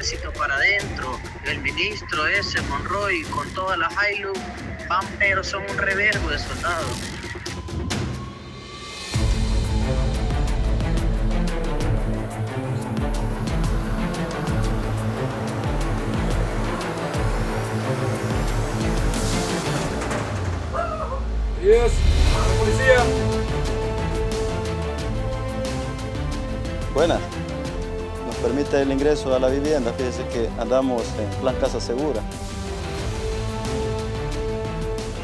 ejército para adentro, el ministro ese, Monroy, con todas las Hilux, van, pero son un reverbo de soldados. Yes, policía. Buenas. Nos permite el ingreso a la vivienda. Fíjese que andamos en plan casa segura.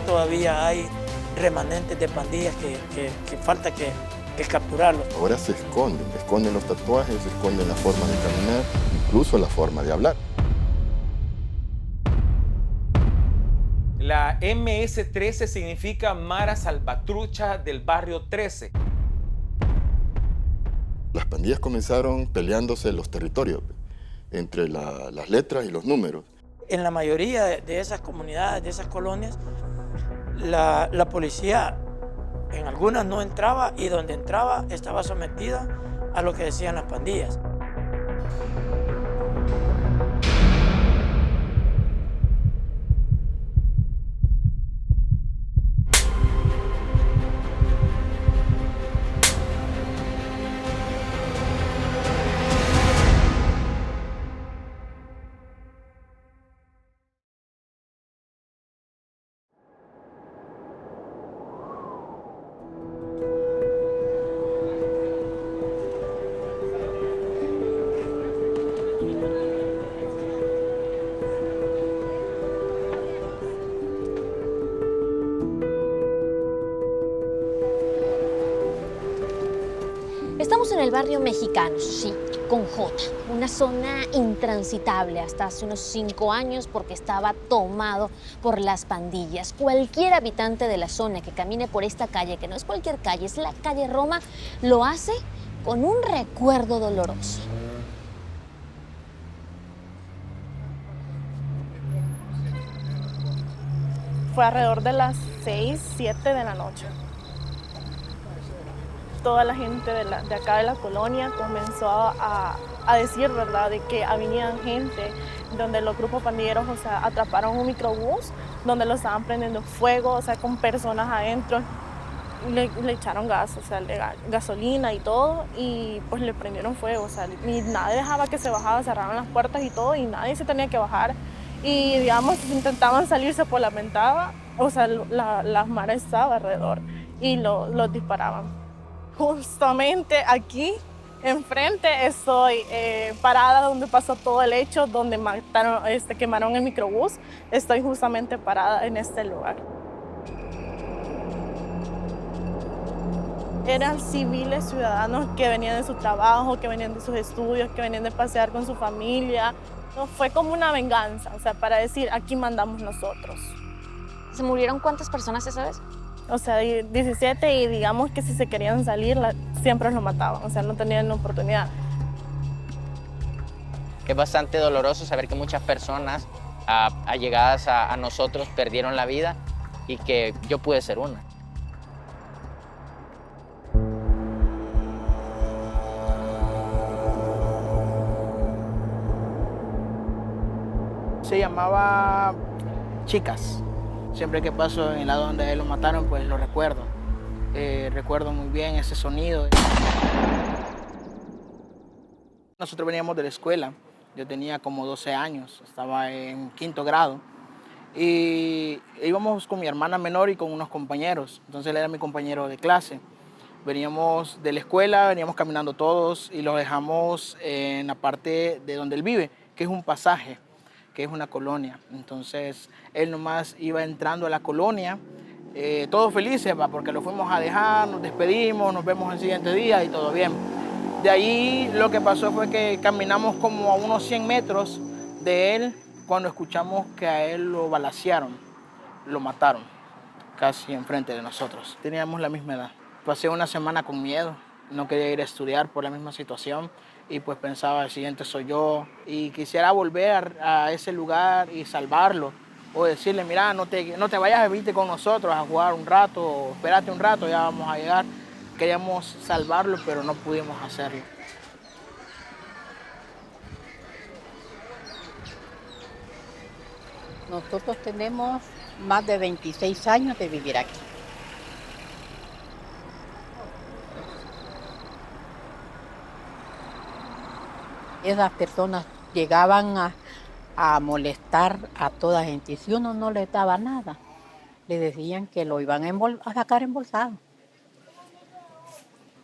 Todavía hay remanentes de pandillas que falta que capturarlos. Ahora se esconden los tatuajes, se esconden la forma de caminar, incluso la forma de hablar. La MS-13 significa Mara Salvatrucha del barrio 13. Las pandillas comenzaron peleándose los territorios, entre las letras y los números. En la mayoría de esas comunidades, de esas colonias, la policía en algunas no entraba y donde entraba estaba sometida a lo que decían las pandillas. Estamos en el barrio Mexicano, sí, con J, una zona intransitable hasta hace unos 5 años porque estaba tomado por las pandillas. Cualquier habitante de la zona que camine por esta calle, que no es cualquier calle, es la calle Roma, lo hace con un recuerdo doloroso. Fue alrededor de las 6, 7 de la noche. Toda la gente de acá de la colonia comenzó a decir, ¿verdad?, de que habían gente donde los grupos pandilleros, o sea, atraparon un microbús donde lo estaban prendiendo fuego, o sea, con personas adentro. Le echaron gas, o sea, gasolina y todo, y pues le prendieron fuego, o sea, y nadie dejaba que se bajara, cerraron las puertas y todo, y nadie se tenía que bajar. Y, digamos, si intentaban salirse por la ventana, o sea, la mara estaba alrededor y los disparaban. Justamente aquí, enfrente, estoy parada donde pasó todo el hecho, donde quemaron el microbús. Estoy justamente parada en este lugar. Eran civiles ciudadanos que venían de su trabajo, que venían de sus estudios, que venían de pasear con su familia. No, fue como una venganza, o sea, para decir, aquí mandamos nosotros. ¿Se murieron cuántas personas esa vez? O sea, 17, y digamos que si se querían salir, siempre los mataban, o sea, no tenían la oportunidad. Es bastante doloroso saber que muchas personas allegadas a nosotros perdieron la vida y que yo pude ser una. Se llamaba Chicas. Siempre que paso en el lado donde lo mataron, pues lo recuerdo. Recuerdo muy bien ese sonido. Nosotros veníamos de la escuela. Yo tenía como 12 años, estaba en 5º grado. Y íbamos con mi hermana menor y con unos compañeros. Entonces él era mi compañero de clase. Veníamos de la escuela, veníamos caminando todos y lo dejamos en la parte de donde él vive, que es un pasaje, que es una colonia. Entonces él nomás iba entrando a la colonia, todos felices, porque lo fuimos a dejar, nos despedimos, nos vemos el siguiente día y todo bien. De ahí lo que pasó fue que caminamos como a unos 100 metros de él cuando escuchamos que a él lo balacearon, lo mataron casi enfrente de nosotros. Teníamos la misma edad. Pasé una semana con miedo, no quería ir a estudiar por la misma situación. Y pues pensaba, el siguiente soy yo, y quisiera volver a ese lugar y salvarlo, o decirle, mira, no te vayas a irte con nosotros a jugar un rato, o espérate un rato, ya vamos a llegar. Queríamos salvarlo, pero no pudimos hacerlo. Nosotros tenemos más de 26 años de vivir aquí. Esas personas llegaban a molestar a toda gente. Y si uno no les daba nada, le decían que lo iban a sacar embolsado.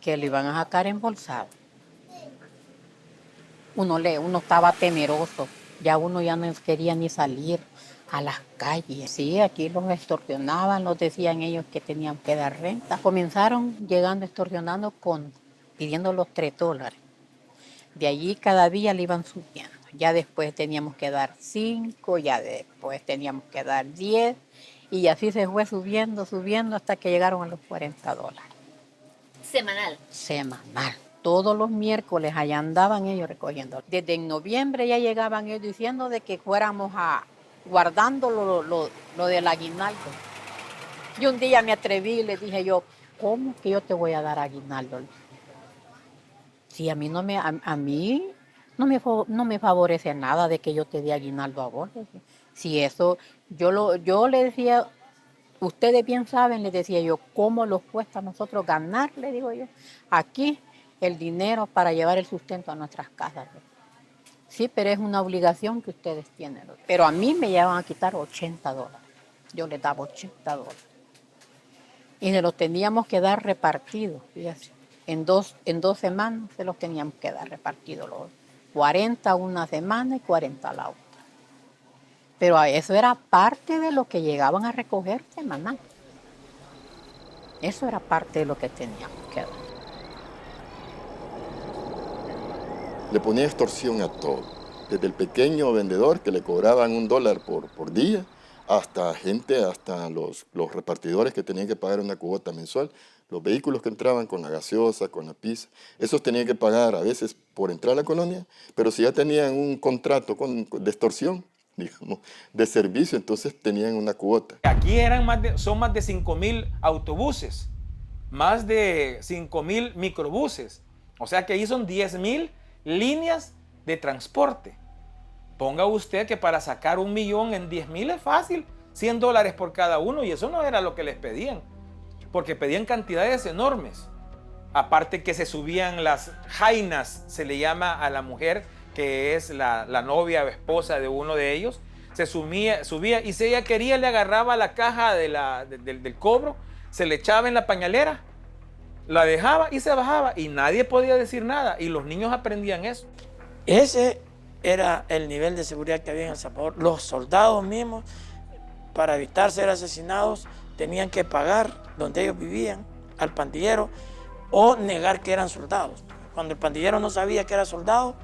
Que lo iban a sacar embolsado. Uno estaba temeroso. Ya uno ya no quería ni salir a las calles. Sí, aquí los extorsionaban, nos decían ellos que tenían que dar renta. Comenzaron llegando extorsionando pidiendo los $3. De allí cada día le iban subiendo. Ya después teníamos que dar 5, ya después teníamos que dar 10 y así se fue subiendo hasta que llegaron a los $40. ¿Semanal? Semanal. Todos los miércoles allá andaban ellos recogiendo. Desde en noviembre ya llegaban ellos diciendo de que fuéramos guardando lo del aguinaldo. Y un día me atreví y le dije yo, ¿cómo que yo te voy a dar aguinaldo? Si a mí no me favorece nada de que yo te dé aguinaldo a vos. Si eso, yo le decía, ustedes bien saben, le decía yo, ¿cómo nos cuesta a nosotros ganar? Le digo yo, aquí el dinero para llevar el sustento a nuestras casas. Sí, pero es una obligación que ustedes tienen. Pero a mí me llevan a quitar $80. Yo les daba $80. Y se los teníamos que dar repartidos, fíjate. En dos semanas se los teníamos que dar repartidos. 40 una semana y 40 la otra. Pero eso era parte de lo que llegaban a recoger semanal. Eso era parte de lo que teníamos que dar. Le ponía extorsión a todo, desde el pequeño vendedor que le cobraban $1 por día, hasta los repartidores que tenían que pagar una cuota mensual, los vehículos que entraban con la gaseosa, con la pizza, esos tenían que pagar a veces por entrar a la colonia, pero si ya tenían un contrato de extorsión, digamos, de servicio, entonces tenían una cuota. Aquí son más de 5,000 autobuses, más de 5,000 microbuses, o sea que ahí son 10,000 líneas de transporte. Ponga usted que para sacar 1 millón en 10,000 es fácil, $100 por cada uno, y eso no era lo que les pedían, porque pedían cantidades enormes. Aparte que se subían las jainas, se le llama a la mujer que es la novia o esposa de uno de ellos, se subía y si ella quería le agarraba la caja del cobro, se le echaba en la pañalera, la dejaba y se bajaba y nadie podía decir nada y los niños aprendían eso. Ese era el nivel de seguridad que había en El Salvador. Los soldados mismos, para evitar ser asesinados, tenían que pagar donde ellos vivían al pandillero o negar que eran soldados. Cuando el pandillero no sabía que era soldado,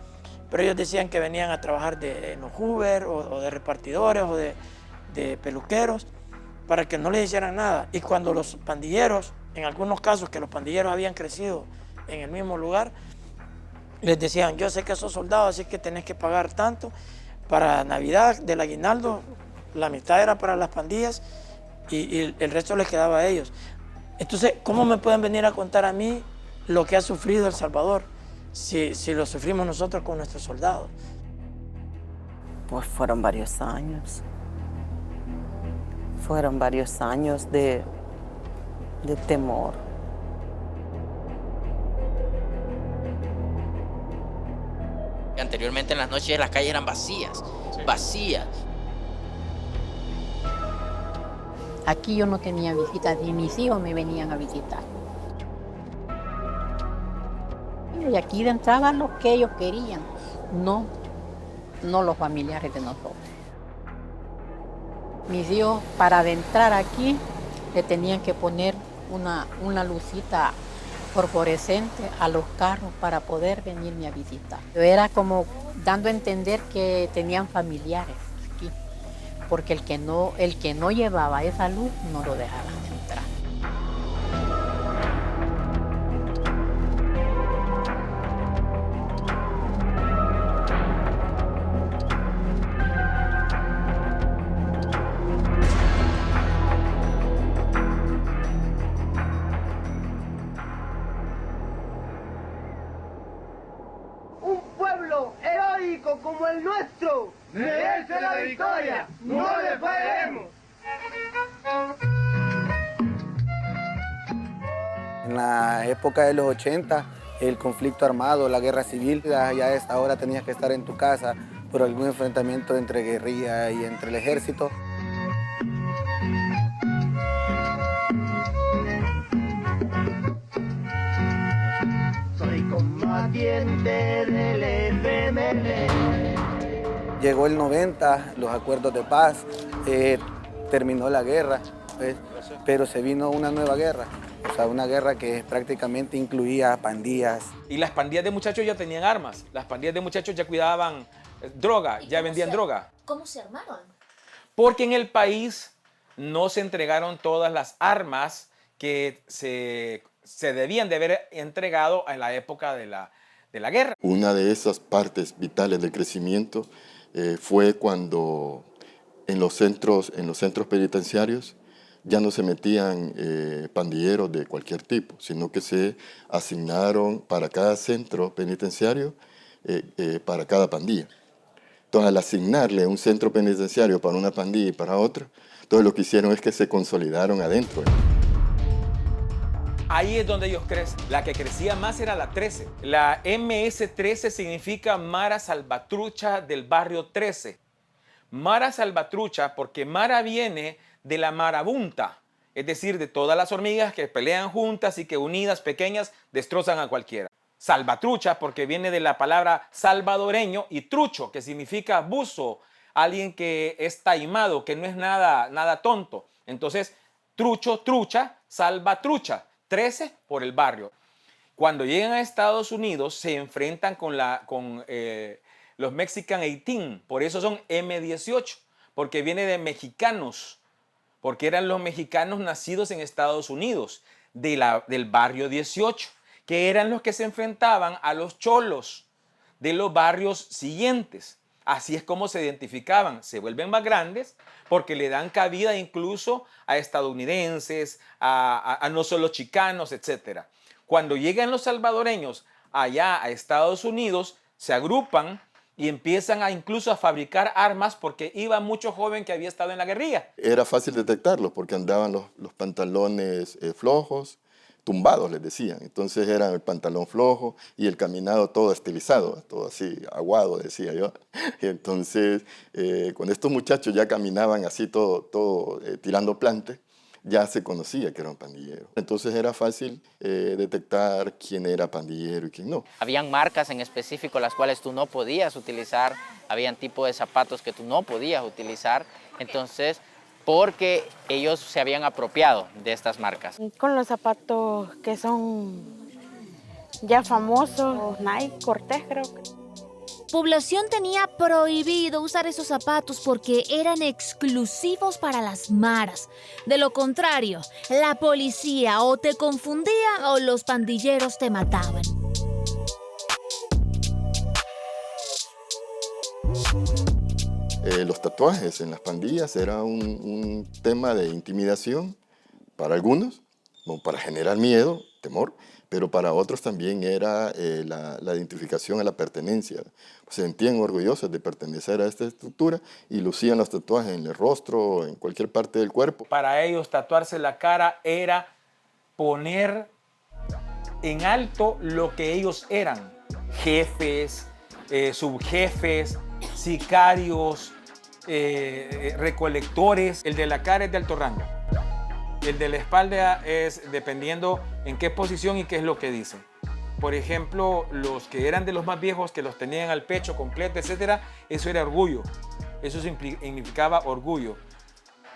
pero ellos decían que venían a trabajar en los Uber o de repartidores o de peluqueros para que no les hicieran nada. Y cuando los pandilleros, en algunos casos que los pandilleros habían crecido en el mismo lugar, les decían, yo sé que sos soldado, así que tenés que pagar tanto. Para Navidad del aguinaldo, la mitad era para las pandillas y el resto les quedaba a ellos. Entonces, ¿cómo me pueden venir a contar a mí lo que ha sufrido El Salvador si lo sufrimos nosotros con nuestros soldados? Pues fueron varios años. Fueron varios años de temor. Anteriormente en las noches las calles eran vacías, vacías. Aquí yo no tenía visitas, ni mis hijos me venían a visitar. Y aquí entraban los que ellos querían, no los familiares de nosotros. Mis hijos, para entrar aquí, le tenían que poner una lucita fosforescente a los carros para poder venirme a visitar. Era como dando a entender que tenían familiares aquí, porque el que no llevaba esa luz no lo dejaban entrar. Un pueblo heroico como el nuestro merece la victoria, no le fallemos. En la época de los 80, el conflicto armado, la guerra civil, ya a esta hora tenías que estar en tu casa por algún enfrentamiento entre guerrilla y entre el ejército. Soy combatiente del FML. Llegó el 90, los acuerdos de paz, terminó la guerra, pues, pero se vino una nueva guerra. O sea, una guerra que prácticamente incluía pandillas. Y las pandillas de muchachos ya tenían armas. Las pandillas de muchachos ya cuidaban droga, ya vendían droga. ¿Cómo se armaron? Porque en el país no se entregaron todas las armas que se debían de haber entregado en la época de la guerra. Una de esas partes vitales del crecimiento fue cuando en los centros penitenciarios ya no se metían pandilleros de cualquier tipo, sino que se asignaron para cada centro penitenciario, para cada pandilla. Entonces, al asignarle un centro penitenciario para una pandilla y para otra, entonces lo que hicieron es que se consolidaron adentro. Ahí es donde ellos crecen. La que crecía más era la 13. La MS-13 significa Mara Salvatrucha del barrio 13. Mara Salvatrucha porque Mara viene de la marabunta, es decir, de todas las hormigas que pelean juntas y que unidas, pequeñas, destrozan a cualquiera. Salvatrucha porque viene de la palabra salvadoreño, y trucho, que significa buzo, alguien que es taimado, que no es nada tonto. Entonces, trucho, trucha, salvatrucha, 13 por el barrio. Cuando llegan a Estados Unidos se enfrentan con los Mexican 18, por eso son M18, porque viene de mexicanos, porque eran los mexicanos nacidos en Estados Unidos, del barrio 18, que eran los que se enfrentaban a los cholos de los barrios siguientes. Así es como se identificaban. Se vuelven más grandes porque le dan cabida incluso a estadounidenses, a no solo chicanos, etc. Cuando llegan los salvadoreños allá a Estados Unidos, se agrupan y empiezan incluso a fabricar armas porque iba mucho joven que había estado en la guerrilla. Era fácil detectarlos porque andaban los pantalones flojos, tumbados les decían. Entonces era el pantalón flojo y el caminado todo estilizado, todo así aguado decía yo. Entonces cuando estos muchachos ya caminaban así todo tirando plantes, ya se conocía que eran pandilleros. Entonces era fácil detectar quién era pandillero y quién no. Habían marcas en específico las cuales tú no podías utilizar, habían tipo de zapatos que tú no podías utilizar, entonces porque ellos se habían apropiado de estas marcas. Con los zapatos que son ya famosos, Nike, Cortés creo que. Población tenía prohibido usar esos zapatos porque eran exclusivos para las maras. De lo contrario, la policía o te confundía o los pandilleros te mataban. Los tatuajes en las pandillas era un tema de intimidación para algunos, para generar miedo, temor, pero para otros también era la identificación a la pertenencia. Se sentían orgullosos de pertenecer a esta estructura y lucían los tatuajes en el rostro, en cualquier parte del cuerpo. Para ellos tatuarse la cara era poner en alto lo que ellos eran. Jefes, subjefes, sicarios, recolectores. El de la cara es de alto rango. El de la espalda es dependiendo en qué posición y qué es lo que dice. Por ejemplo, los que eran de los más viejos, que los tenían al pecho completo, etc., eso era orgullo. Eso significaba orgullo.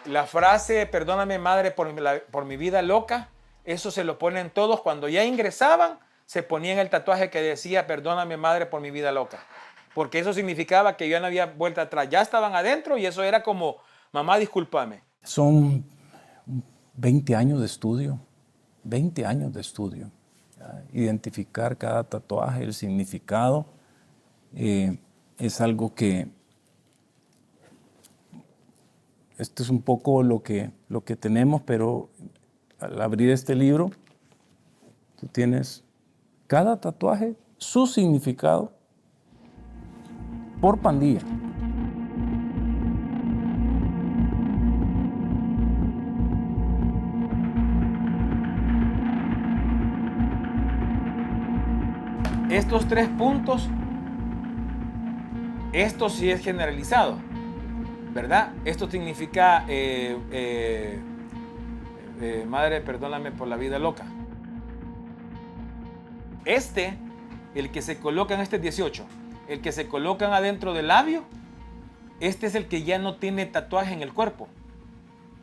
La frase, perdóname madre por mi vida loca, eso se lo ponen todos. Cuando ya ingresaban, se ponían el tatuaje que decía, perdóname madre por mi vida loca. Porque eso significaba que ya no había vuelta atrás. Ya estaban adentro y eso era como, mamá, discúlpame. Son 20 años de estudio, 20 años de estudio. Identificar cada tatuaje, el significado, es algo que, esto es un poco lo que tenemos, pero al abrir este libro, tú tienes cada tatuaje, su significado por pandilla. estos 3 puntos, esto sí es generalizado, ¿verdad? Esto significa, madre, perdóname por la vida loca. El que se colocan, este es 18, el que se colocan adentro del labio, este es el que ya no tiene tatuaje en el cuerpo,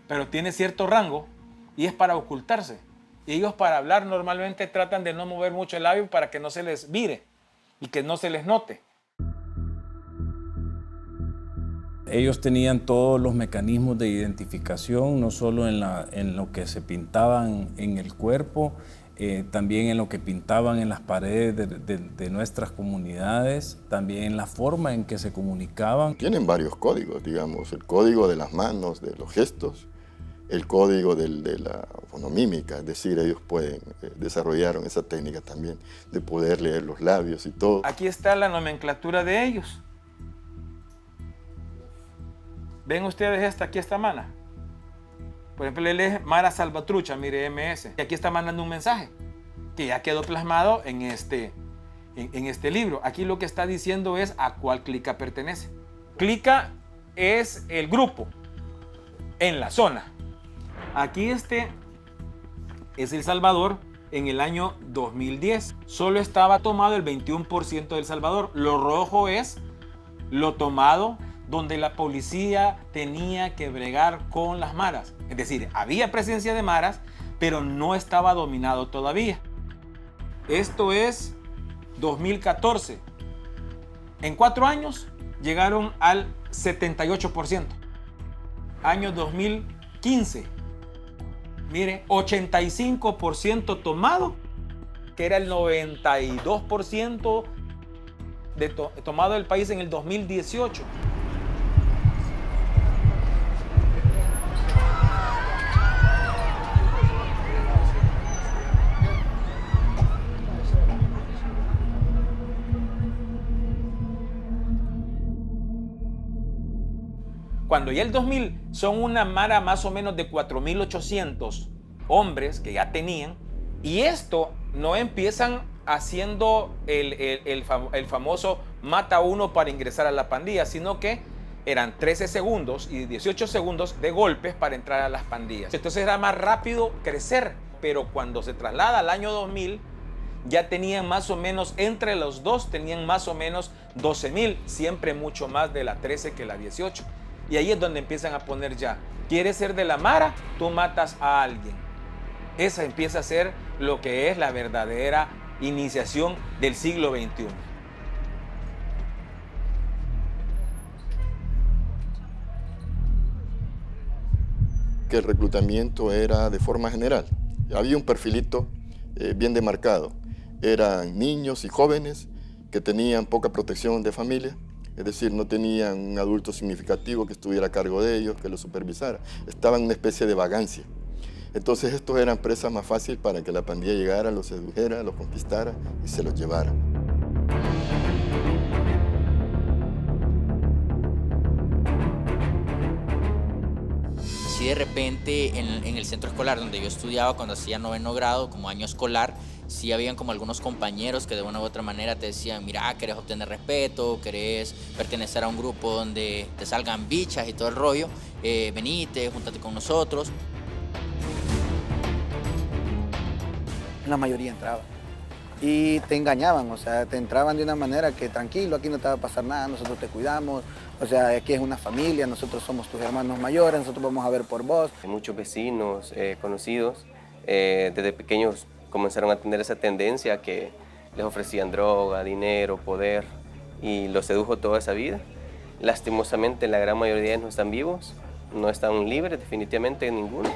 pero tiene cierto rango y es para ocultarse. Y ellos para hablar normalmente tratan de no mover mucho el labio para que no se les vire y que no se les note. Ellos tenían todos los mecanismos de identificación, no solo en lo que se pintaban en el cuerpo, también en lo que pintaban en las paredes de nuestras comunidades, también en la forma en que se comunicaban. Tienen varios códigos, digamos, el código de las manos, de los gestos, el código de la fonomímica, es decir, ellos desarrollaron esa técnica también de poder leer los labios y todo. Aquí está la nomenclatura de ellos. ¿Ven ustedes esta mana? Por ejemplo, él es Mara Salvatrucha, mire, MS. Y aquí está mandando un mensaje que ya quedó plasmado en este libro. Aquí lo que está diciendo es a cuál clica pertenece. Clica es el grupo en la zona. Aquí es El Salvador en el año 2010. Solo estaba tomado el 21% de El Salvador. Lo rojo es lo tomado donde la policía tenía que bregar con las maras. Es decir, había presencia de maras, pero no estaba dominado todavía. Esto es 2014. En 4 años llegaron al 78%. Año 2015. Mire, 85% tomado, que era el 92% tomado del país en el 2018. Cuando ya el 2000 son una mara más o menos de 4.800 hombres que ya tenían, y esto no empiezan haciendo el famoso mata uno para ingresar a la pandilla, sino que eran 13 segundos y 18 segundos de golpes para entrar a las pandillas. Entonces era más rápido crecer, pero cuando se traslada al año 2000, ya tenían más o menos, entre los dos, tenían más o menos 12.000, siempre mucho más de la 13 que la 18. Y ahí es donde empiezan a poner ya, ¿quieres ser de la mara? Tú matas a alguien. Esa empieza a ser lo que es la verdadera iniciación del siglo XXI. Que el reclutamiento era de forma general. Había un perfilito bien demarcado. Eran niños y jóvenes que tenían poca protección de familia. Es decir, no tenían un adulto significativo que estuviera a cargo de ellos, que los supervisara. Estaban en una especie de vagancia. Entonces estos eran presas más fáciles para que la pandilla llegara, los sedujera, los conquistara y se los llevara. Si de repente en el centro escolar donde yo estudiaba cuando hacía 9º grado, como año escolar, sí habían como algunos compañeros que de una u otra manera te decían, mira, querés obtener respeto, querés pertenecer a un grupo donde te salgan bichas y todo el rollo, venite, júntate con nosotros. La mayoría entraba y te engañaban, o sea, te entraban de una manera que tranquilo, aquí no te va a pasar nada, nosotros te cuidamos, o sea, aquí es una familia, nosotros somos tus hermanos mayores, nosotros vamos a ver por vos. Muchos vecinos conocidos desde pequeños comenzaron a tener esa tendencia que les ofrecían droga, dinero, poder y los sedujo toda esa vida. Lastimosamente la gran mayoría de ellos no están vivos, no están libres definitivamente ninguno.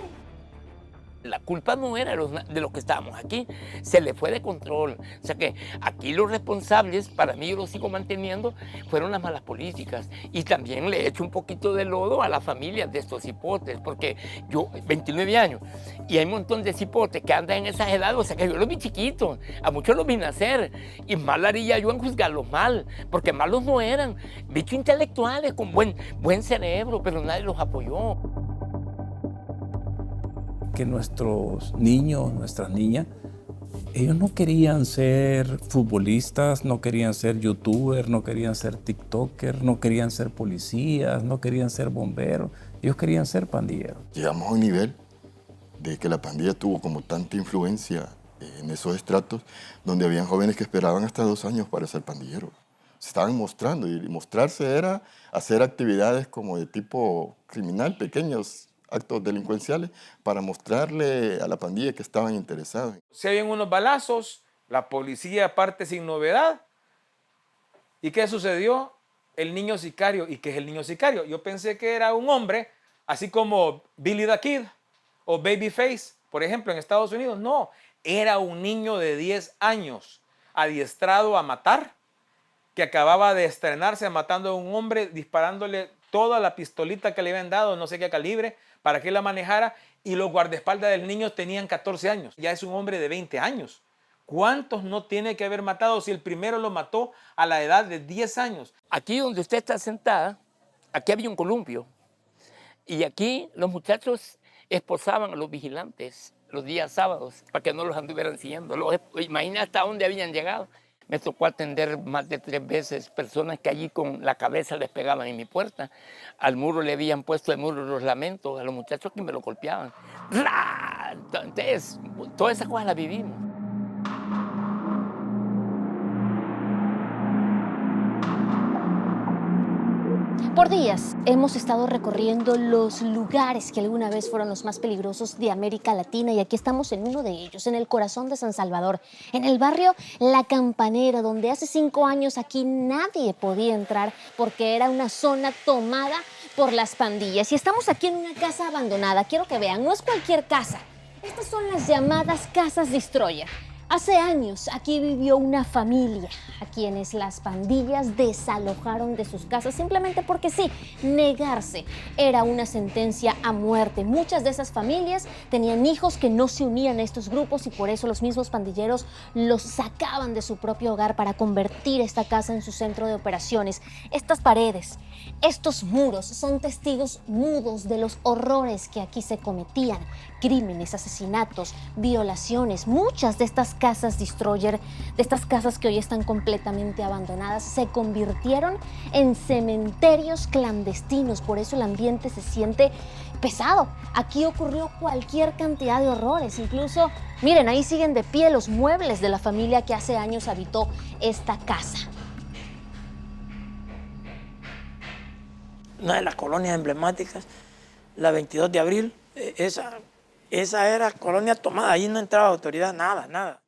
La culpa no era de los que estábamos aquí, se le fue de control. O sea que aquí los responsables, para mí yo lo sigo manteniendo, fueron las malas políticas. Y también le echo un poquito de lodo a las familias de estos cipotes, porque yo, 29 años, y hay un montón de cipotes que andan en esas edades, o sea que yo los vi chiquitos, a muchos los vi nacer, y mal haría yo en juzgarlos mal, porque malos no eran, bichos intelectuales con buen cerebro, pero nadie los apoyó. Que nuestros niños, nuestras niñas, Ellos no querían ser futbolistas, no querían ser youtubers, no querían ser tiktokers, no querían ser policías, no querían ser bomberos. Ellos querían ser pandilleros. Llegamos a un nivel de que la pandilla tuvo como tanta influencia en esos estratos, donde habían jóvenes que esperaban hasta 2 años para ser pandilleros. Se estaban mostrando, y mostrarse era hacer actividades como de tipo criminal, pequeños actos delincuenciales, para mostrarle a la pandilla que estaban interesados. Se oyen unos balazos, la policía parte sin novedad. ¿Y qué sucedió? El niño sicario. ¿Y qué es el niño sicario? Yo pensé que era un hombre, así como Billy the Kid o Babyface, por ejemplo, en Estados Unidos. No, era un niño de 10 años, adiestrado a matar, que acababa de estrenarse matando a un hombre, disparándole toda la pistolita que le habían dado, no sé qué calibre, para que la manejara, y los guardaespaldas del niño tenían 14 años. Ya es un hombre de 20 años. ¿Cuántos no tiene que haber matado si el primero lo mató a la edad de 10 años? Aquí donde usted está sentada, aquí había un columpio. Y aquí los muchachos esposaban a los vigilantes los días sábados para que no los anduvieran siguiendo. Imagina hasta dónde habían llegado. Me tocó atender más de 3 veces personas que allí con la cabeza les pegaban en mi puerta. Al muro le habían puesto el muro los lamentos a los muchachos que me lo golpeaban. Entonces, todas esas cosas las vivimos. Por días hemos estado recorriendo los lugares que alguna vez fueron los más peligrosos de América Latina y aquí estamos en uno de ellos, en el corazón de San Salvador, en el barrio La Campanera, donde hace 5 años aquí nadie podía entrar porque era una zona tomada por las pandillas. Y estamos aquí en una casa abandonada. Quiero que vean, no es cualquier casa. Estas son las llamadas casas Destroyer. Hace años aquí vivió una familia a quienes las pandillas desalojaron de sus casas simplemente porque sí, negarse era una sentencia a muerte. Muchas de esas familias tenían hijos que no se unían a estos grupos y por eso los mismos pandilleros los sacaban de su propio hogar para convertir esta casa en su centro de operaciones. Estas paredes, estos muros son testigos mudos de los horrores que aquí se cometían. Crímenes, asesinatos, violaciones. Muchas de estas casas Destroyer, de estas casas que hoy están completamente abandonadas, se convirtieron en cementerios clandestinos. Por eso el ambiente se siente pesado. Aquí ocurrió cualquier cantidad de horrores. Incluso, miren, ahí siguen de pie los muebles de la familia que hace años habitó esta casa. Una de las colonias emblemáticas, la 22 de abril, esa era colonia tomada, ahí no entraba autoridad, nada.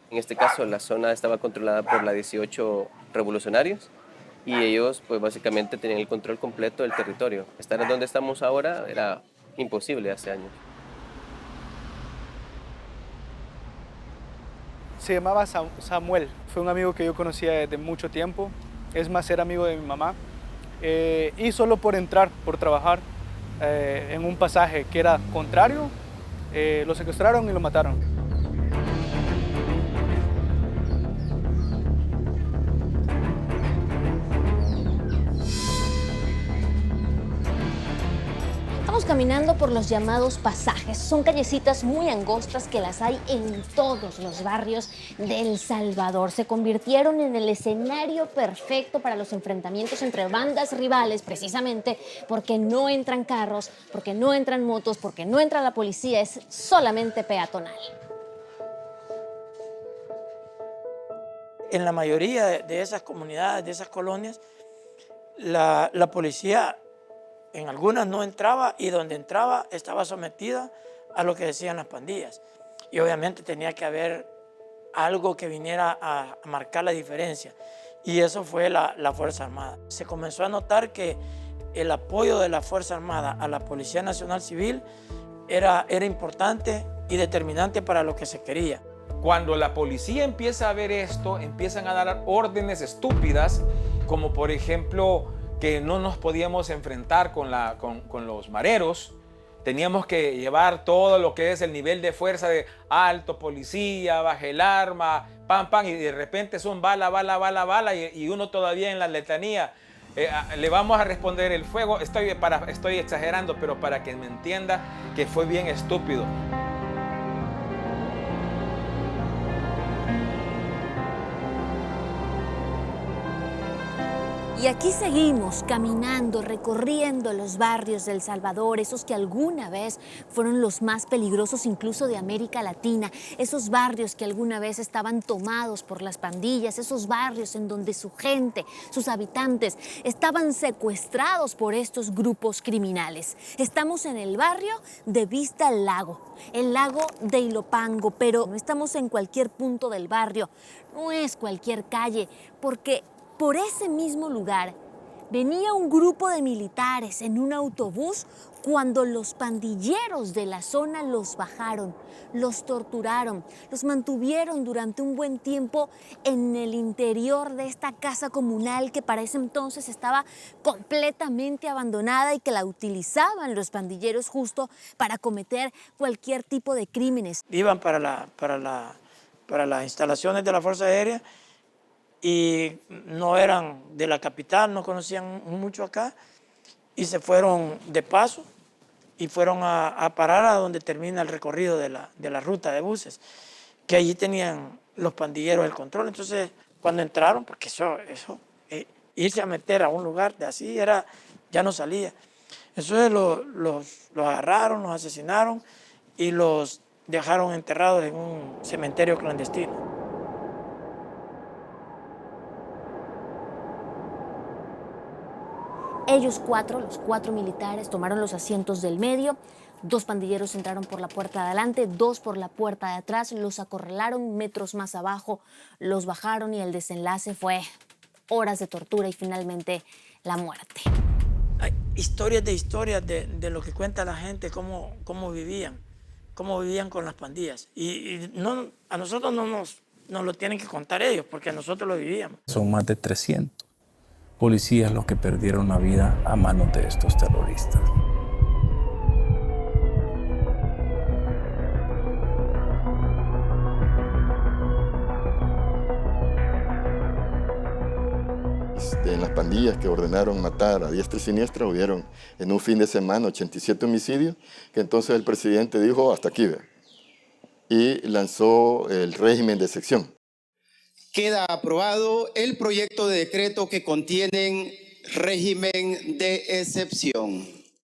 En este caso, la zona estaba controlada por la 18 revolucionarios y ellos, pues básicamente tenían el control completo del territorio. Estar en donde estamos ahora era imposible hace años. Se llamaba Samuel, fue un amigo que yo conocía desde mucho tiempo, es más, era amigo de mi mamá. Y solo por entrar, por trabajar en un pasaje que era contrario, lo secuestraron y lo mataron. Estamos caminando por los llamados pasajes. Son callecitas muy angostas que las hay en todos los barrios de El Salvador. Se convirtieron en el escenario perfecto para los enfrentamientos entre bandas rivales, precisamente porque no entran carros, porque no entran motos, porque no entra la policía, es solamente peatonal. En la mayoría de esas comunidades, de esas colonias, la policía en algunas no entraba y donde entraba estaba sometida a lo que decían las pandillas. Y obviamente tenía que haber algo que viniera a marcar la diferencia. Y eso fue la Fuerza Armada. Se comenzó a notar que el apoyo de la Fuerza Armada a la Policía Nacional Civil era importante y determinante para lo que se quería. Cuando la policía empieza a ver esto, empiezan a dar órdenes estúpidas, como por ejemplo que no nos podíamos enfrentar con los mareros, teníamos que llevar todo lo que es el nivel de fuerza de alto, policía, baje el arma, pam, pam, y de repente son bala, y uno todavía en la letanía, le vamos a responder el fuego. Estoy exagerando, pero para que me entienda que fue bien estúpido. Y aquí seguimos caminando, recorriendo los barrios de El Salvador, esos que alguna vez fueron los más peligrosos incluso de América Latina, esos barrios que alguna vez estaban tomados por las pandillas, esos barrios en donde su gente, sus habitantes, estaban secuestrados por estos grupos criminales. Estamos en el barrio de Vista al Lago, el lago de Ilopango, pero no estamos en cualquier punto del barrio, no es cualquier calle, porque por ese mismo lugar venía un grupo de militares en un autobús cuando los pandilleros de la zona los bajaron, los torturaron, los mantuvieron durante un buen tiempo en el interior de esta casa comunal que para ese entonces estaba completamente abandonada y que la utilizaban los pandilleros justo para cometer cualquier tipo de crímenes. Iban para las instalaciones de la Fuerza Aérea y no eran de la capital, no conocían mucho acá y se fueron de paso y fueron a parar a donde termina el recorrido de la ruta de buses, que allí tenían los pandilleros el control. Entonces, cuando entraron, porque irse a meter a un lugar de así ya no salía. Entonces los agarraron, los asesinaron y los dejaron enterrados en un cementerio clandestino. Ellos los cuatro militares, tomaron los asientos del medio, 2 pandilleros entraron por la puerta de adelante, 2 por la puerta de atrás, los acorralaron metros más abajo, los bajaron y el desenlace fue horas de tortura y finalmente la muerte. Hay historias de lo que cuenta la gente, cómo vivían con las pandillas. Y a nosotros no nos lo tienen que contar ellos, porque nosotros lo vivíamos. Son más de 300 policías los que perdieron la vida a manos de estos terroristas. En las pandillas que ordenaron matar a diestra y siniestra, hubieron en un fin de semana 87 homicidios, que entonces el presidente dijo hasta aquí, ve, y lanzó el régimen de excepción. Queda aprobado el proyecto de decreto que contiene régimen de excepción.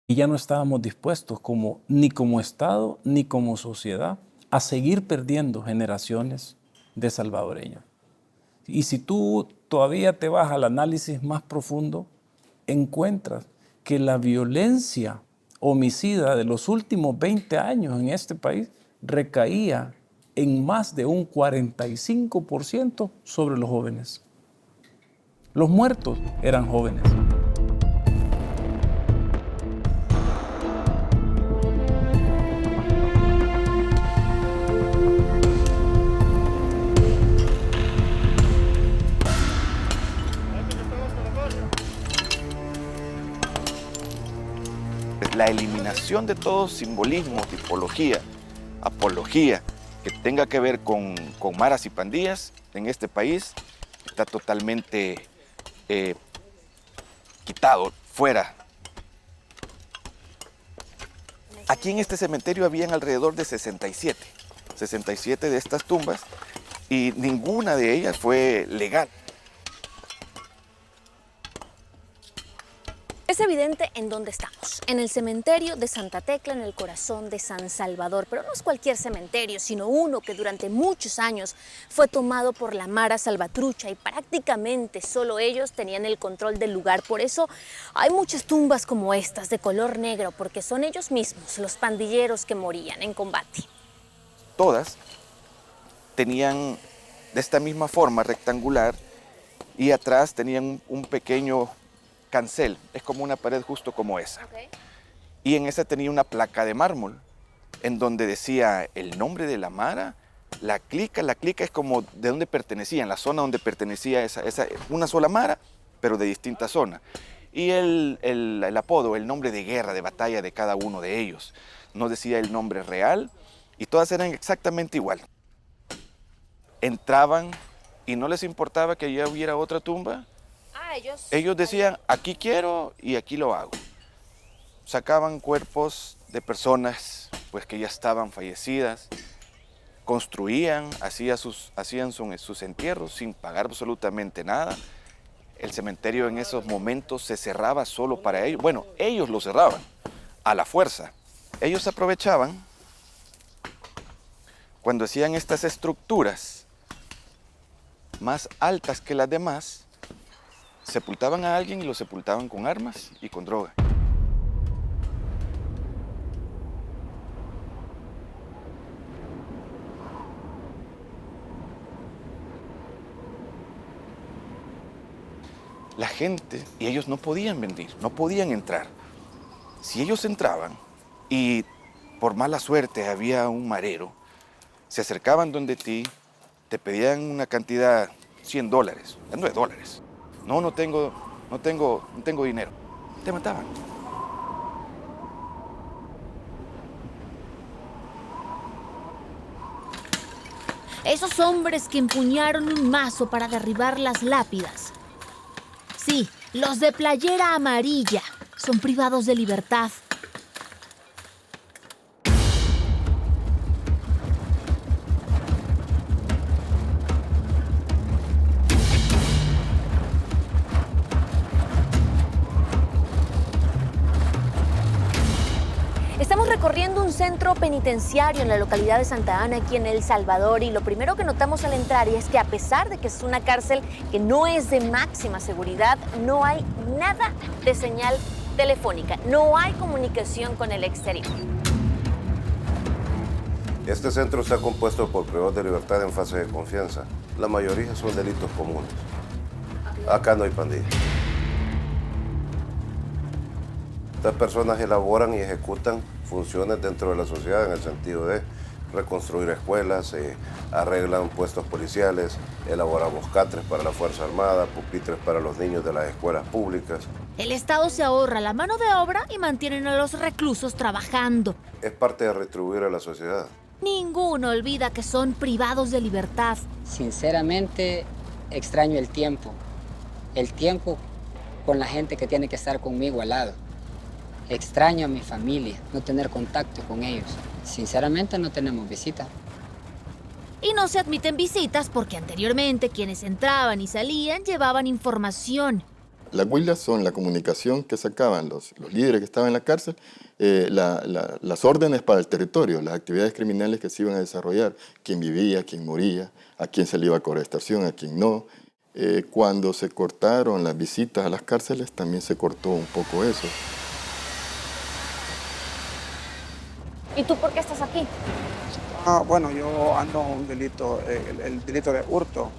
Y ya no estábamos dispuestos ni como Estado ni como sociedad a seguir perdiendo generaciones de salvadoreños. Y si tú todavía te vas al análisis más profundo, encuentras que la violencia homicida de los últimos 20 años en este país recaía en más de un 45% sobre los jóvenes. Los muertos eran jóvenes. La eliminación de todo simbolismo, tipología, apología, que tenga que ver con maras y pandillas en este país está totalmente quitado, fuera. Aquí en este cementerio habían alrededor de 67 de estas tumbas y ninguna de ellas fue legal. Es evidente en dónde estamos, en el cementerio de Santa Tecla, en el corazón de San Salvador, pero no es cualquier cementerio, sino uno que durante muchos años fue tomado por la Mara Salvatrucha y prácticamente solo ellos tenían el control del lugar. Por eso hay muchas tumbas como estas de color negro, porque son ellos mismos, los pandilleros que morían en combate. Todas tenían de esta misma forma rectangular y atrás tenían un pequeño cancel, es como una pared justo como esa. Okay. Y en esa tenía una placa de mármol en donde decía el nombre de la Mara, la clica es como de dónde pertenecían, la zona donde pertenecía una sola Mara, pero de distintas zonas. Y el apodo, el nombre de guerra, de batalla de cada uno de ellos. No decía el nombre real y todas eran exactamente igual. Entraban y no les importaba que allá hubiera otra tumba. Ellos decían, aquí quiero y aquí lo hago. Sacaban cuerpos de personas pues, que ya estaban fallecidas, construían, hacían sus entierros sin pagar absolutamente nada. El cementerio en esos momentos se cerraba solo para ellos. Bueno, ellos lo cerraban a la fuerza. Ellos aprovechaban cuando hacían estas estructuras más altas que las demás, sepultaban a alguien y lo sepultaban con armas y con droga. La gente, y ellos no podían venir, no podían entrar. Si ellos entraban y por mala suerte había un marero, se acercaban donde ti, te pedían una cantidad, $100, $9. No tengo dinero. Te mataban. Esos hombres que empuñaron un mazo para derribar las lápidas. Sí, los de playera amarilla son privados de libertad. Estamos recorriendo un centro penitenciario en la localidad de Santa Ana, aquí en El Salvador, y lo primero que notamos al entrar es que a pesar de que es una cárcel que no es de máxima seguridad, no hay nada de señal telefónica, no hay comunicación con el exterior. Este centro está compuesto por privados de libertad en fase de confianza. La mayoría son delitos comunes. Acá no hay pandillas. Estas personas elaboran y ejecutan funciones dentro de la sociedad en el sentido de reconstruir escuelas, arreglan puestos policiales, elaboramos catres para la Fuerza Armada, pupitres para los niños de las escuelas públicas. El Estado se ahorra la mano de obra y mantienen a los reclusos trabajando. Es parte de retribuir a la sociedad. Ninguno olvida que son privados de libertad. Sinceramente, extraño el tiempo con la gente que tiene que estar conmigo al lado. Extraño a mi familia, no tener contacto con ellos. Sinceramente no tenemos visita. Y no se admiten visitas porque anteriormente quienes entraban y salían llevaban información. Las huilas son la comunicación que sacaban los líderes que estaban en la cárcel, las órdenes para el territorio, las actividades criminales que se iban a desarrollar, quién vivía, quién moría, a quién se le iba a cobrar extorsión, a quién no. Cuando se cortaron las visitas a las cárceles, también se cortó un poco eso. ¿Y tú por qué estás aquí? Bueno, yo ando un delito, el delito de hurto.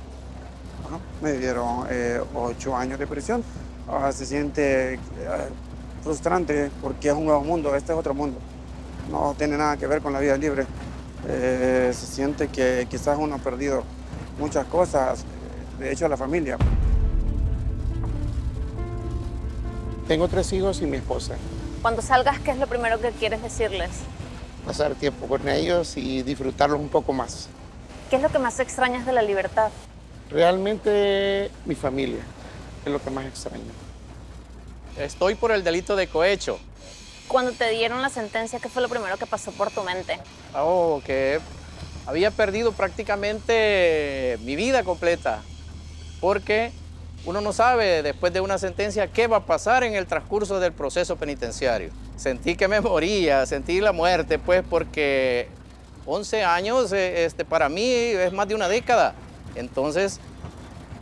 Me dieron 8 años de prisión. Se siente frustrante porque es un nuevo mundo, este es otro mundo. No tiene nada que ver con la vida libre. Se siente que quizás uno ha perdido muchas cosas, de hecho la familia. Tengo 3 hijos y mi esposa. Cuando salgas, ¿qué es lo primero que quieres decirles? Pasar tiempo con ellos y disfrutarlos un poco más. ¿Qué es lo que más extrañas de la libertad? Realmente mi familia es lo que más extraño. Estoy por el delito de cohecho. Cuando te dieron la sentencia, ¿qué fue lo primero que pasó por tu mente? Que había perdido prácticamente mi vida completa, porque uno no sabe después de una sentencia qué va a pasar en el transcurso del proceso penitenciario. Sentí que me moría, sentí la muerte, pues, porque 11 años para mí es más de una década. Entonces,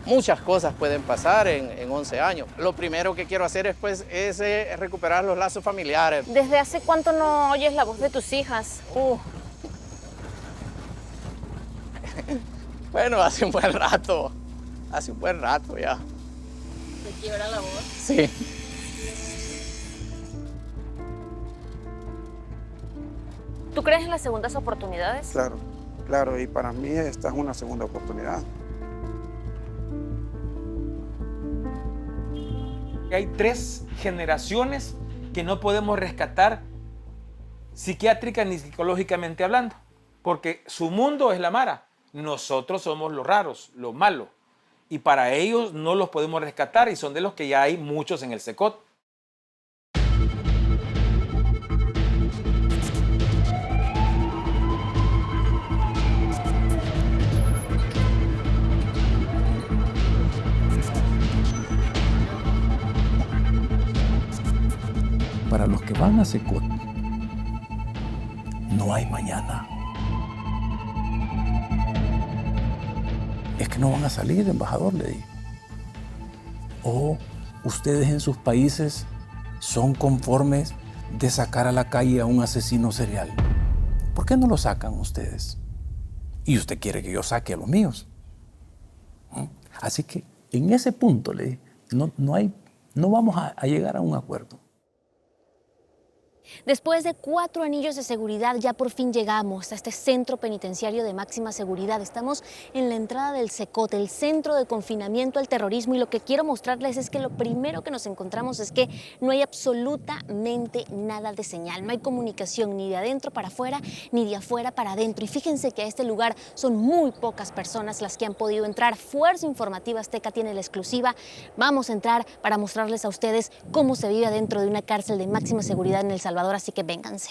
muchas cosas pueden pasar en 11 años. Lo primero que quiero hacer es recuperar los lazos familiares. ¿Desde hace cuánto no oyes la voz de tus hijas? Bueno, hace un buen rato ya. ¿Te quiebra la voz? Sí. ¿Tú crees en las segundas oportunidades? Claro, y para mí esta es una segunda oportunidad. Hay 3 generaciones que no podemos rescatar psiquiátrica ni psicológicamente hablando, porque su mundo es la mara, nosotros somos los raros, los malos. y para ellos no los podemos rescatar y son de los que ya hay muchos en el Secot. Para los que van a Secot, no hay mañana. Es que no van a salir, embajador, le digo. O ustedes en sus países son conformes de sacar a la calle a un asesino serial. ¿Por qué no lo sacan ustedes? Y usted quiere que yo saque a los míos. Así que en ese punto le digo, no vamos a llegar a un acuerdo. Después de 4 anillos de seguridad, ya por fin llegamos a este centro penitenciario de máxima seguridad. Estamos en la entrada del Secot, el centro de confinamiento al terrorismo, y lo que quiero mostrarles es que lo primero que nos encontramos es que no hay absolutamente nada de señal. No hay comunicación ni de adentro para afuera, ni de afuera para adentro. Y fíjense que a este lugar son muy pocas personas las que han podido entrar. Fuerza Informativa Azteca tiene la exclusiva. Vamos a entrar para mostrarles a ustedes cómo se vive adentro de una cárcel de máxima seguridad en El Salvador. Así que vénganse.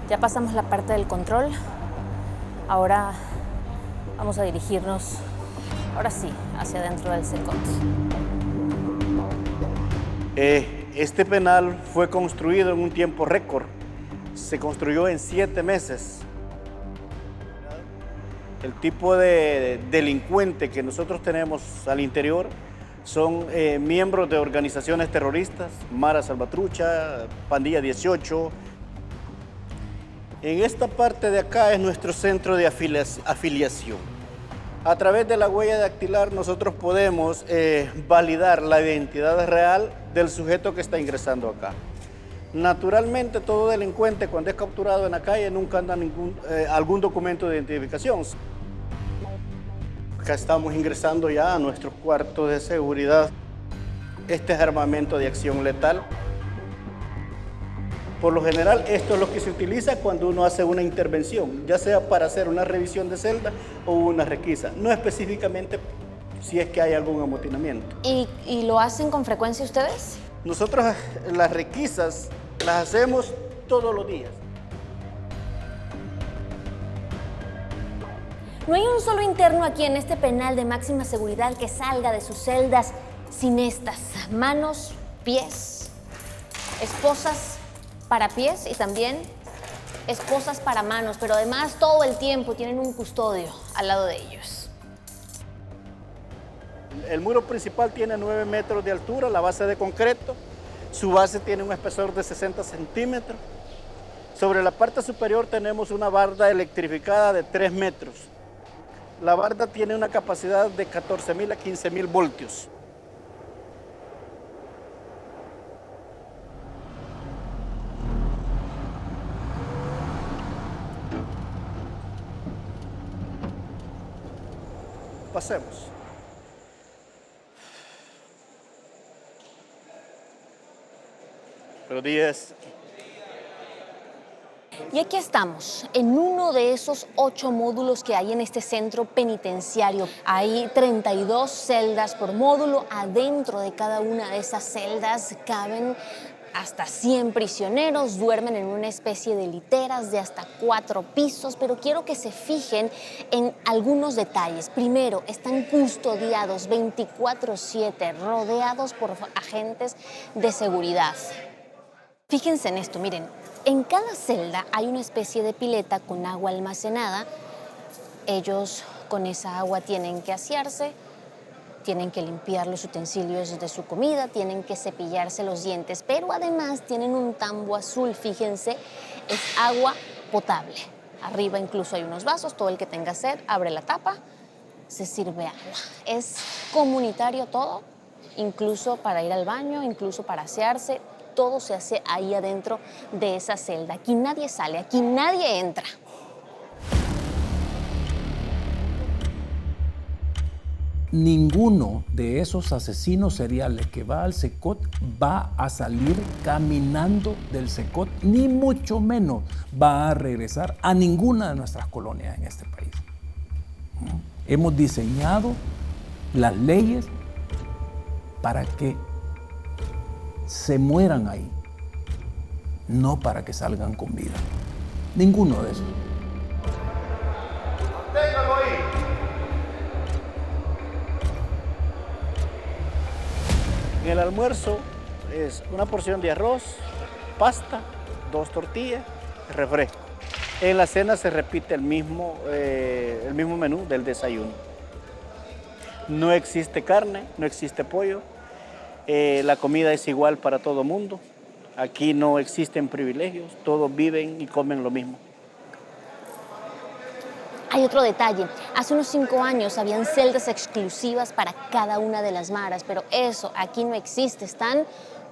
Ya pasamos la parte del control. Ahora vamos a dirigirnos, ahora sí, hacia adentro del Secot. Este penal fue construido en un tiempo récord. Se construyó en 7 meses. El tipo de delincuente que nosotros tenemos al interior son miembros de organizaciones terroristas, Mara Salvatrucha, Pandilla 18. En esta parte de acá es nuestro centro de afiliación. A través de la huella dactilar nosotros podemos validar la identidad real del sujeto que está ingresando acá. Naturalmente, todo delincuente cuando es capturado en la calle nunca anda algún documento de identificación. Acá estamos ingresando ya a nuestros cuartos de seguridad. Este es armamento de acción letal. Por lo general, esto es lo que se utiliza cuando uno hace una intervención, ya sea para hacer una revisión de celda o una requisa, no específicamente si es que hay algún amotinamiento. ¿Y lo hacen con frecuencia ustedes? Nosotros las requisas las hacemos todos los días. No hay un solo interno aquí en este penal de máxima seguridad que salga de sus celdas sin estas manos, pies, esposas para pies y también esposas para manos, pero además todo el tiempo tienen un custodio al lado de ellos. El muro principal tiene 9 metros de altura, la base de concreto. Su base tiene un espesor de 60 centímetros. Sobre la parte superior tenemos una barda electrificada de 3 metros. La barda tiene una capacidad de 14.000 a 15.000 voltios. Pasemos. Buenos días. Y aquí estamos, en uno de esos 8 módulos que hay en este centro penitenciario. Hay 32 celdas por módulo. Adentro de cada una de esas celdas caben hasta 100 prisioneros, duermen en una especie de literas de hasta 4 pisos, pero quiero que se fijen en algunos detalles. Primero, están custodiados 24/7, rodeados por agentes de seguridad. Fíjense en esto, miren, en cada celda hay una especie de pileta con agua almacenada. Ellos con esa agua tienen que asearse, tienen que limpiar los utensilios de su comida, tienen que cepillarse los dientes, pero además tienen un tambo azul, fíjense, es agua potable. Arriba incluso hay unos vasos, todo el que tenga sed abre la tapa, se sirve agua. Es comunitario todo, incluso para ir al baño, incluso para asearse, todo se hace ahí adentro de esa celda. Aquí nadie sale, aquí nadie entra. ninguno de esos asesinos seriales que va al CECOT va a salir caminando del CECOT, ni mucho menos va a regresar a ninguna de nuestras colonias en este país. Hemos diseñado las leyes para que se mueran ahí, no para que salgan con vida. Ninguno de esos. Téngalo ahí. En el almuerzo es una porción de arroz, pasta, 2 tortillas, refresco. En la cena se repite el mismo menú del desayuno. No existe carne, no existe pollo. La comida es igual para todo mundo. Aquí no existen privilegios, todos viven y comen lo mismo. Hay otro detalle. Hace unos 5 años habían celdas exclusivas para cada una de las maras, pero eso aquí no existe. Están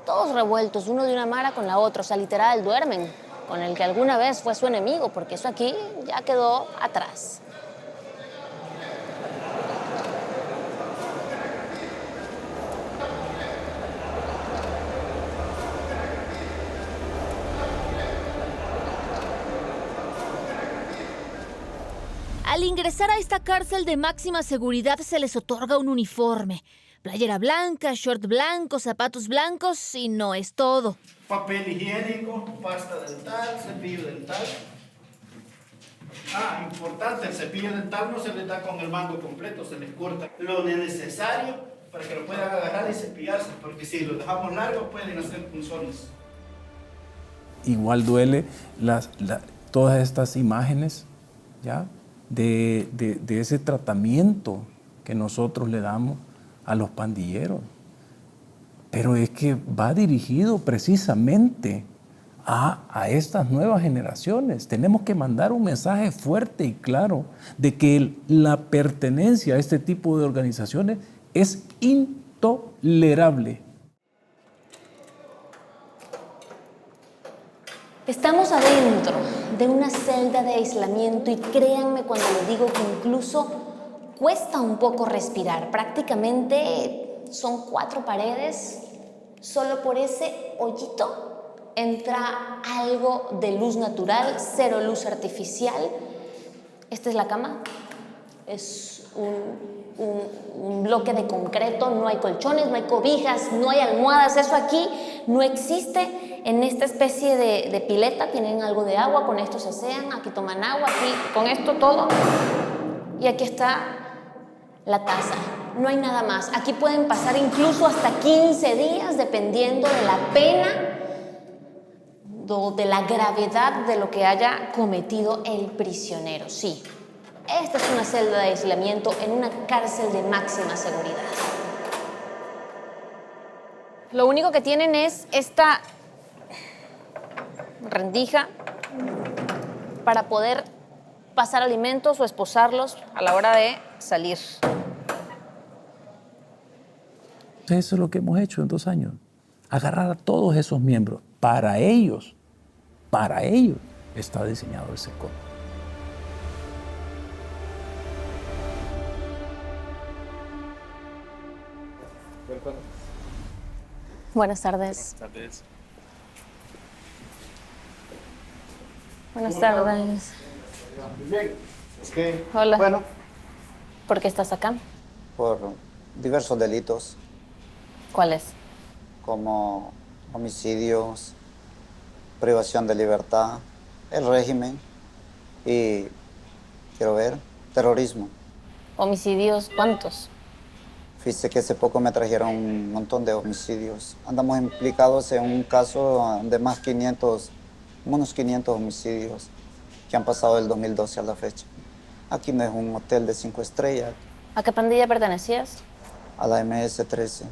todos revueltos, uno de una mara con la otra. O sea, literal, duermen con el que alguna vez fue su enemigo, porque eso aquí ya quedó atrás. Al ingresar a esta cárcel de máxima seguridad se les otorga un uniforme. Playera blanca, short blanco, zapatos blancos y no es todo. Papel higiénico, pasta dental, cepillo dental. Importante, el cepillo dental no se les da con el mango completo, se les corta lo necesario para que lo puedan agarrar y cepillarse, porque si lo dejamos largo pueden hacer punzones. Igual duele todas estas imágenes, ¿ya? De ese tratamiento que nosotros le damos a los pandilleros. Pero es que va dirigido precisamente a estas nuevas generaciones. Tenemos que mandar un mensaje fuerte y claro de que la pertenencia a este tipo de organizaciones es intolerable. Estamos adentro de una celda de aislamiento y créanme cuando les digo que incluso cuesta un poco respirar. Prácticamente son 4 paredes. Solo por ese hoyito entra algo de luz natural, 0 luz artificial. Esta es la cama. Es un bloque de concreto, no hay colchones, no hay cobijas, no hay almohadas. Eso aquí no existe. En esta especie de pileta tienen algo de agua, con esto se asean, aquí toman agua, aquí con esto todo. Y aquí está la taza. No hay nada más. Aquí pueden pasar incluso hasta 15 días dependiendo de la pena o de la gravedad de lo que haya cometido el prisionero. Sí, esta es una celda de aislamiento en una cárcel de máxima seguridad. Lo único que tienen es esta rendija para poder pasar alimentos o esposarlos a la hora de salir. Eso es lo que hemos hecho en 2 años. Agarrar a todos esos miembros. Para ellos está diseñado el CECOT. Buenas tardes. Buenas tardes. Bien. Es que, hola. Bueno. ¿Por qué estás acá? Por diversos delitos. ¿Cuáles? Como homicidios, privación de libertad, el régimen y, quiero ver, terrorismo. ¿Homicidios cuántos? Fíjese que hace poco me trajeron un montón de homicidios. Andamos implicados en un caso de unos 500 homicidios que han pasado del 2012 a la fecha. Aquí no es un hotel de 5 estrellas. ¿A qué pandilla pertenecías? A la MS-13.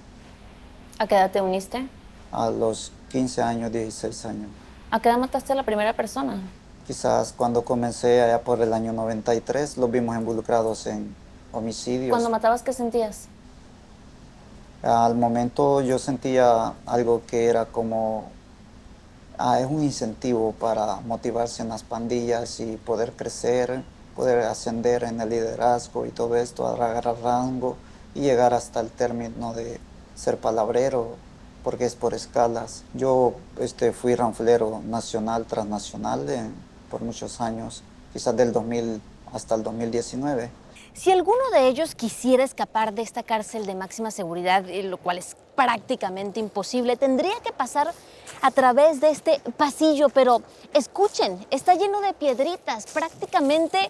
¿A qué edad te uniste? A los 15 años, 16 años. ¿A qué edad mataste a la primera persona? Quizás cuando comencé allá por el año 93, los vimos involucrados en homicidios. Cuando matabas, ¿qué sentías? Al momento yo sentía algo que era como, es un incentivo para motivarse en las pandillas y poder crecer, poder ascender en el liderazgo y todo esto, agarrar rango, y llegar hasta el término de ser palabrero, porque es por escalas. Yo fui ranflero nacional, transnacional por muchos años, quizás del 2000 hasta el 2019. Si alguno de ellos quisiera escapar de esta cárcel de máxima seguridad, lo cual es prácticamente imposible, tendría que pasar a través de este pasillo, pero escuchen, está lleno de piedritas, prácticamente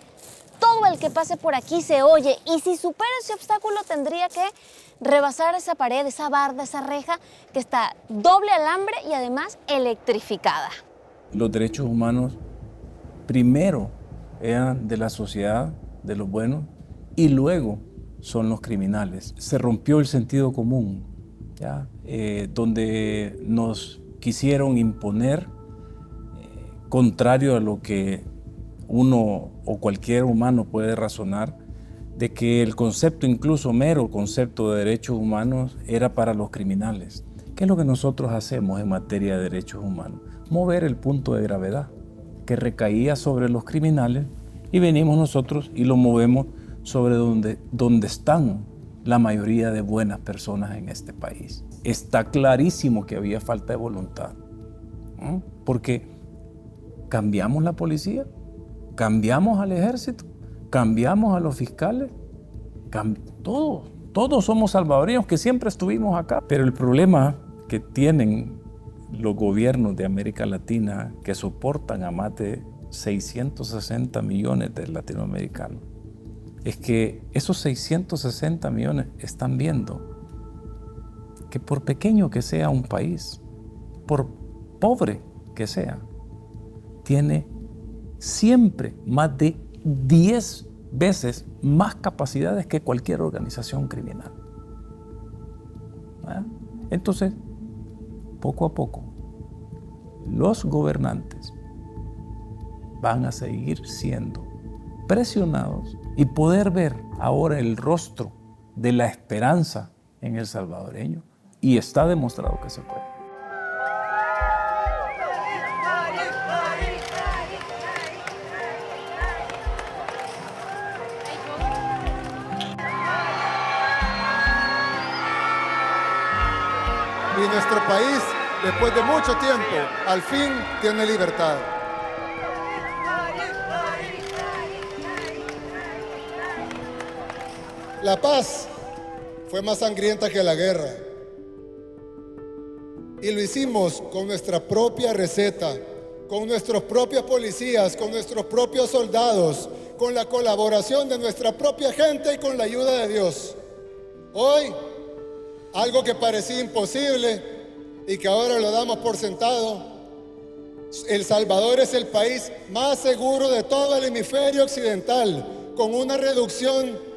todo el que pase por aquí se oye, y si supera ese obstáculo tendría que rebasar esa pared, esa barda, esa reja que está doble alambre y además electrificada. Los derechos humanos primero eran de la sociedad, de los buenos, y luego son los criminales. Se rompió el sentido común, ¿ya? Donde nos quisieron imponer, contrario a lo que uno o cualquier humano puede razonar, de que el concepto, incluso mero concepto de derechos humanos, era para los criminales. ¿Qué es lo que nosotros hacemos en materia de derechos humanos? Mover el punto de gravedad que recaía sobre los criminales y venimos nosotros y lo movemos sobre donde están la mayoría de buenas personas en este país. Está clarísimo que había falta de voluntad, ¿no? Porque cambiamos la policía, cambiamos al ejército, cambiamos a los fiscales, todos somos salvadoreños que siempre estuvimos acá. Pero el problema que tienen los gobiernos de América Latina, que soportan a más de 660 millones de latinoamericanos, es que esos 660 millones están viendo que por pequeño que sea un país, por pobre que sea, tiene siempre más de 10 veces más capacidades que cualquier organización criminal. ¿Ah? Entonces, poco a poco, los gobernantes van a seguir siendo presionados y poder ver ahora el rostro de la esperanza en el salvadoreño, y está demostrado que se puede. Y nuestro país, después de mucho tiempo, al fin tiene libertad. La paz fue más sangrienta que la guerra. Y lo hicimos con nuestra propia receta, con nuestros propios policías, con nuestros propios soldados, con la colaboración de nuestra propia gente y con la ayuda de Dios. Hoy, algo que parecía imposible y que ahora lo damos por sentado, El Salvador es el país más seguro de todo el hemisferio occidental, con una reducción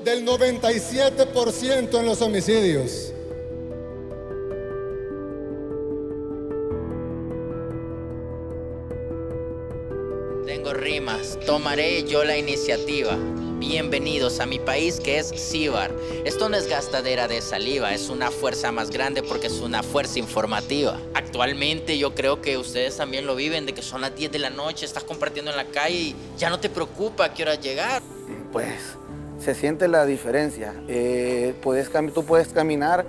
del 97% en los homicidios. Tengo rimas, tomaré yo la iniciativa. Bienvenidos a mi país que es Cíbar. Esto no es gastadera de saliva, es una fuerza más grande porque es una fuerza informativa. Actualmente yo creo que ustedes también lo viven, de que son las 10 de la noche, estás compartiendo en la calle y ya no te preocupa a qué hora llegar. Pues se siente la diferencia. Tú puedes caminar.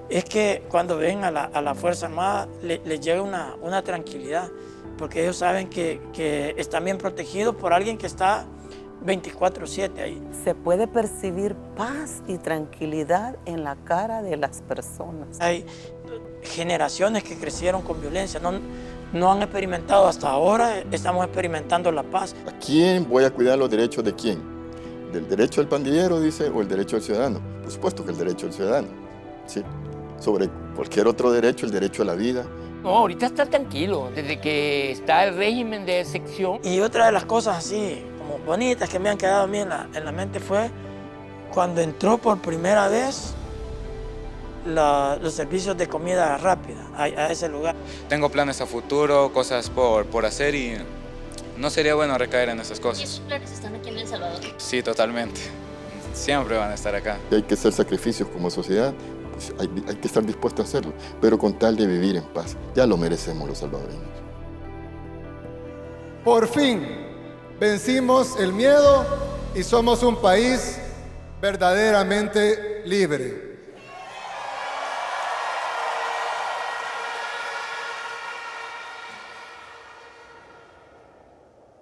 Es que cuando ven a la Fuerza Armada les llega una tranquilidad, porque ellos saben que están bien protegidos por alguien que está 24/7 ahí. Se puede percibir paz y tranquilidad en la cara de las personas. Hay generaciones que crecieron con violencia, no han experimentado hasta ahora, estamos experimentando la paz. ¿A quién voy a cuidar los derechos de quién? ¿Del derecho del pandillero, dice, o el derecho del ciudadano? Por supuesto que el derecho del ciudadano, ¿sí? Sobre cualquier otro derecho, el derecho a la vida. No, ahorita está tranquilo, desde que está el régimen de excepción. Y otra de las cosas así, como bonitas que me han quedado a mí en la mente fue cuando entró por primera vez los servicios de comida rápida a ese lugar. Tengo planes a futuro, cosas por hacer y no sería bueno recaer en esas cosas. ¿Y esos planes están aquí en El Salvador? Sí, totalmente. Siempre van a estar acá. Hay que hacer sacrificios como sociedad, pues hay que estar dispuesto a hacerlo, pero con tal de vivir en paz. Ya lo merecemos los salvadoreños. Por fin vencimos el miedo y somos un país verdaderamente libre.